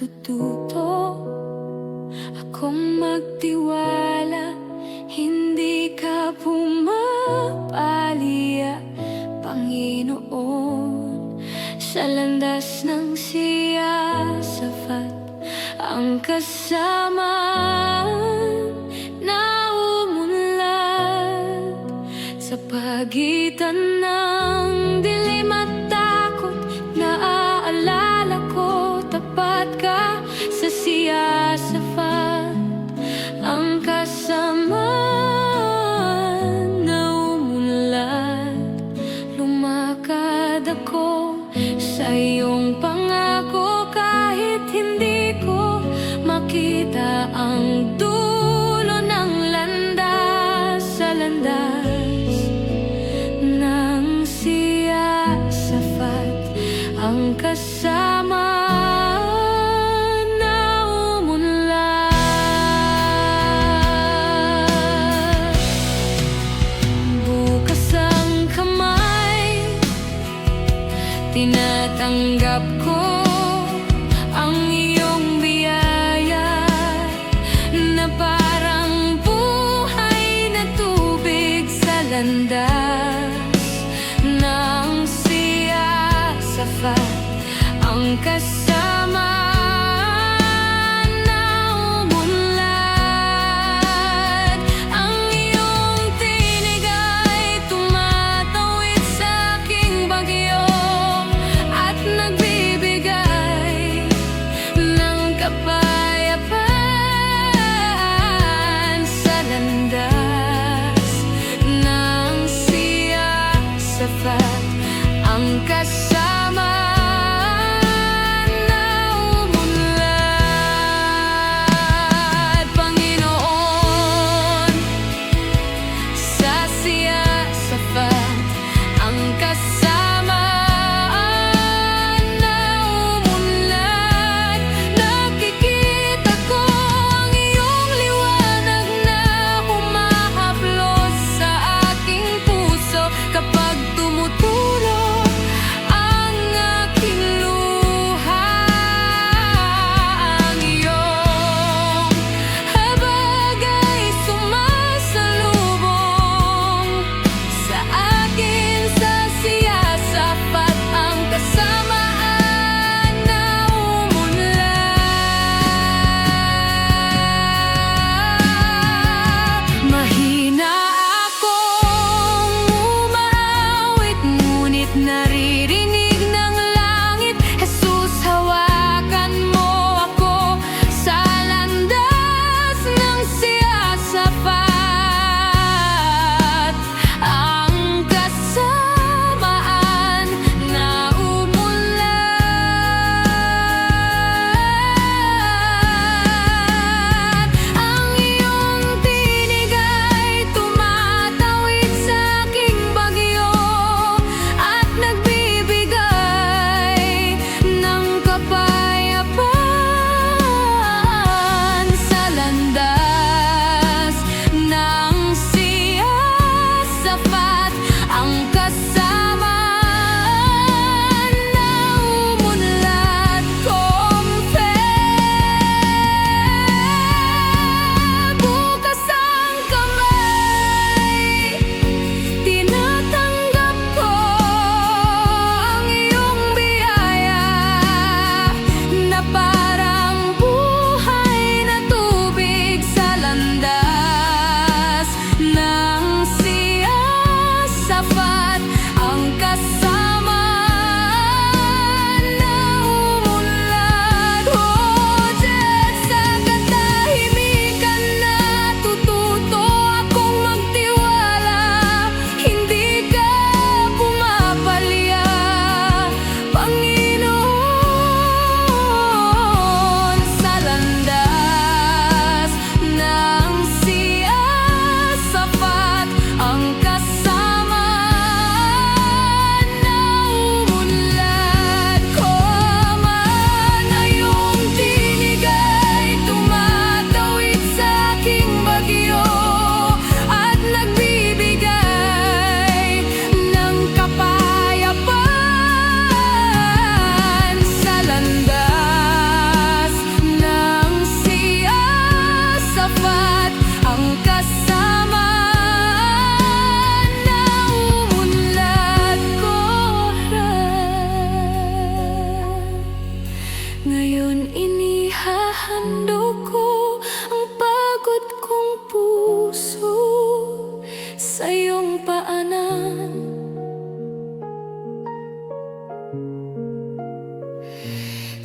natututo akong magtiwala. Hindi ka pumapalya, Panginoon. Sa landas ng siyasafat ang kasamaan na umunlad sa pagitan ng dilim at takot. Naaalala ko, tapat ka sa siyasafat ang kasamaan na umunlad. Lumakad ako sa iyong pangako kahit hindi ko makita ang dulo ng landas. Sa landas ng siyasafat ang kasamaan na umunlad. Bukas ang kamay, tinatanggap ko ang iyong biyaya na parang buhay na tubig sa landas ng siyasafat ang kasamaan na umunlad. Ang iyong tinig ay tumatawid sa aking bagyo at nagbibigay ng kapayapaan sa landas ng siyasafat ang kasamaan na umunlad. Panginoon, sa siyasafat ang kasamaan na umunlad. Nakikita ko ang iyong liwanag na humahaplos sa aking puso kapag tumutulog ang aking luha. Ang iyong habag ay sumasalubong sa akin sa siyasafat ang kasamaan na umunlad. Mahina akong umaawit, ngunit naririnig ng langit. Jesus, hawakan mo ako sa landas ng siyasafat ang kasamaan na umunlad. Ang iyong tinig ay tumatawid sa aking bagyo at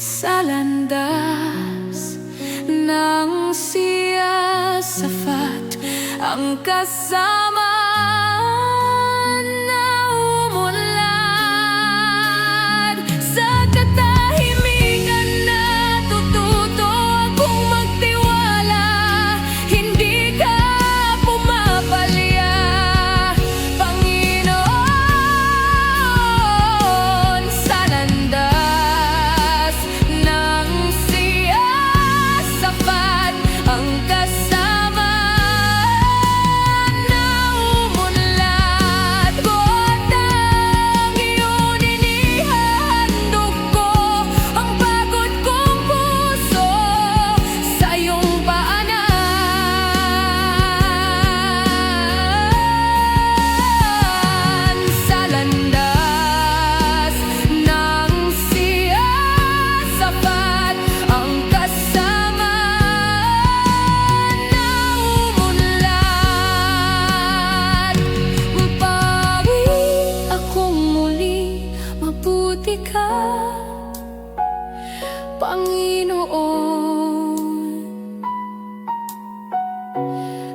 sa landas ng siyasafat, ang kasama na umunlad. Sa katahimikan natututo akong magtiwala, hindi ka pumapalya, Panginoon. Sa landas ng siyasafat, ang kasama na umunlad. At ang iyong inihandog ko ang pagod kong puso sa iyong paanan. Sa landas ng siyasafat, ang kasama na umunlad. Mapawi akong muli, mabuti ka, Panginoon.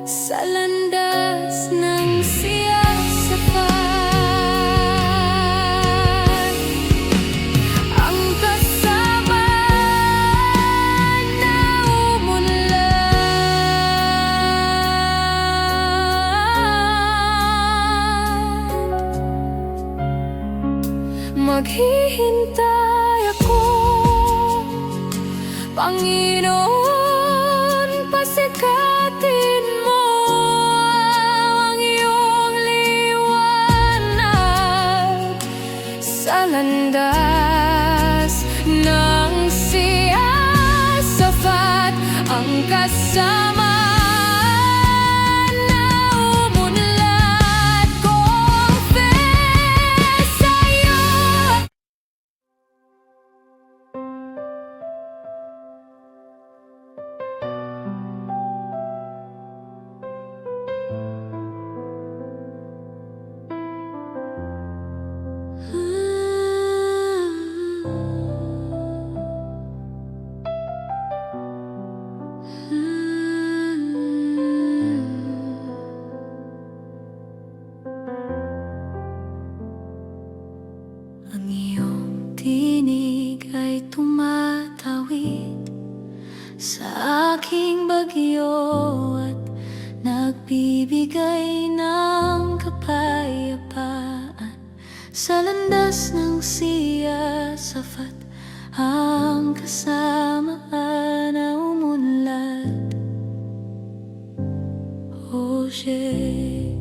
Sa landas ng siyasafat, ang kasama na umunlad. Maghihintay ako, Panginoon, pasikatin mo ang iyong liwanag. Sa landas ng siyasafat, ang kasama na umunlad. Confess sa'yo. Ang iyong tinig ay tumatawid sa aking bagyo at nagbibigay ng kapayapaan. Sa landas ng siyasafat, ang kasamaan na umunlad. Oye,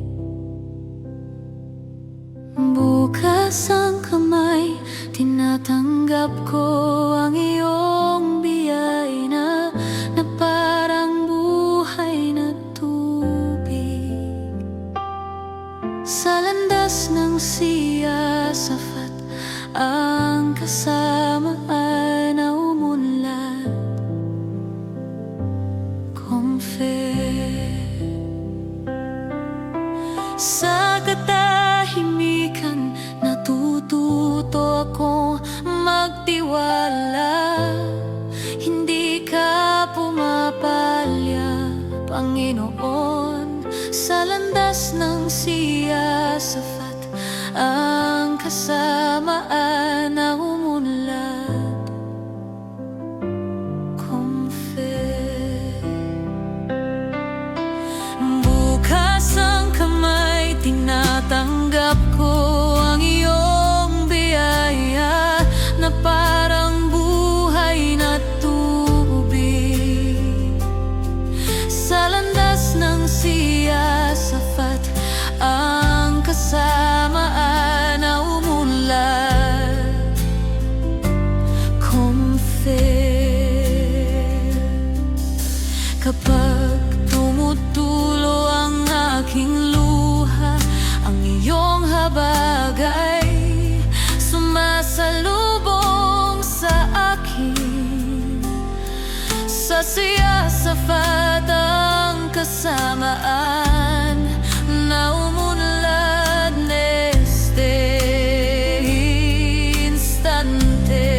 bukas ang kamay, tinatanggap ko ang iyong biyay na parang buhay na tubig. Sa landas ng siyasafat, ang kasamaan na umunlad. Confess. Sa katahimikan natututo akong magtiwala, hindi ka pumapalya, Panginoon. Sa landas ng siyasafat, ang kasamaan na umunlad. Confess. Bukas ang kamay, tinatanggap ko ang iyong biyaya na parang buhay na tubig. Sa landas ng siyasafat, ang kasamaan na umunlad. Confess. Kapag tumutulo ang aking luha, ang iyong habag ay sumasalubong sa akin. Sa siyasafat, ang kasamaan na umunlad neste instante.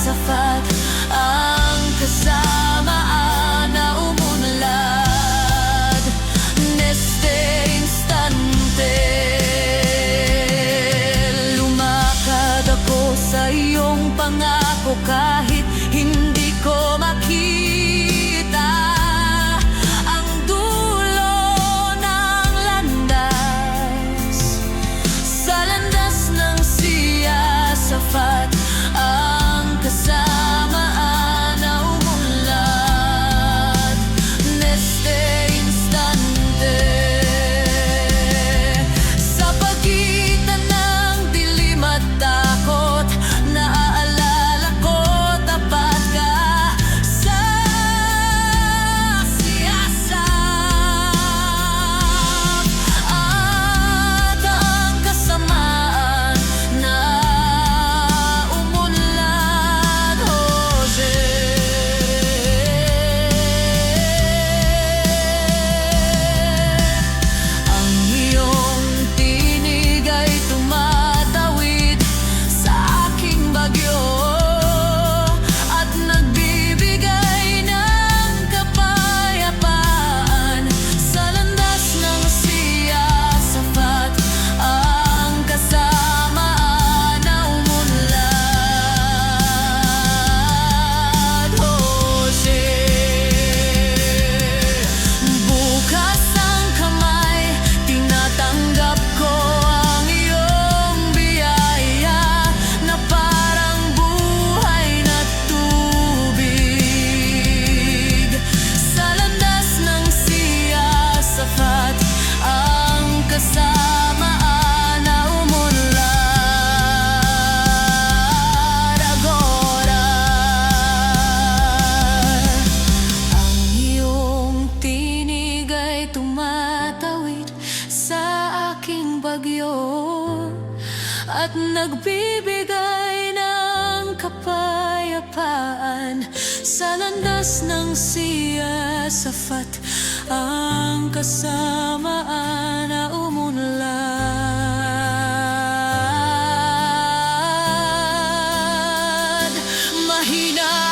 sapat ang kasamaan na umunlad. Neste instante, lumakad ako sa iyong pangako kahit hindi ko makita ang dulo ng landas. Sa landas ng siya sapat ang kasamaan na umunlad. Neste instante, sa pagitan ng dilim at takot, naaalala ko tapat ka sa siyasap. At ang kasamaan na umunlad, Jose. Ang iyong tinig ay tumatawid sa aking bagyo at nagbibigay ng kapayapaan. Sa landas ng siya sapat ang kasamaan na umunlad, Jose. Bukas ang kamay, tinatanggap ko ang iyong biyaya na parang buhay na tubig. Sa landas ng siya sapat ang kasamaan na umunlad. Agora, ang iyong tinig ay tumatawid sa aking bagyo at nagbibigay ng kapayapaan. Sa landas ng siya sapat ang kasamaan na umunlad. Mahina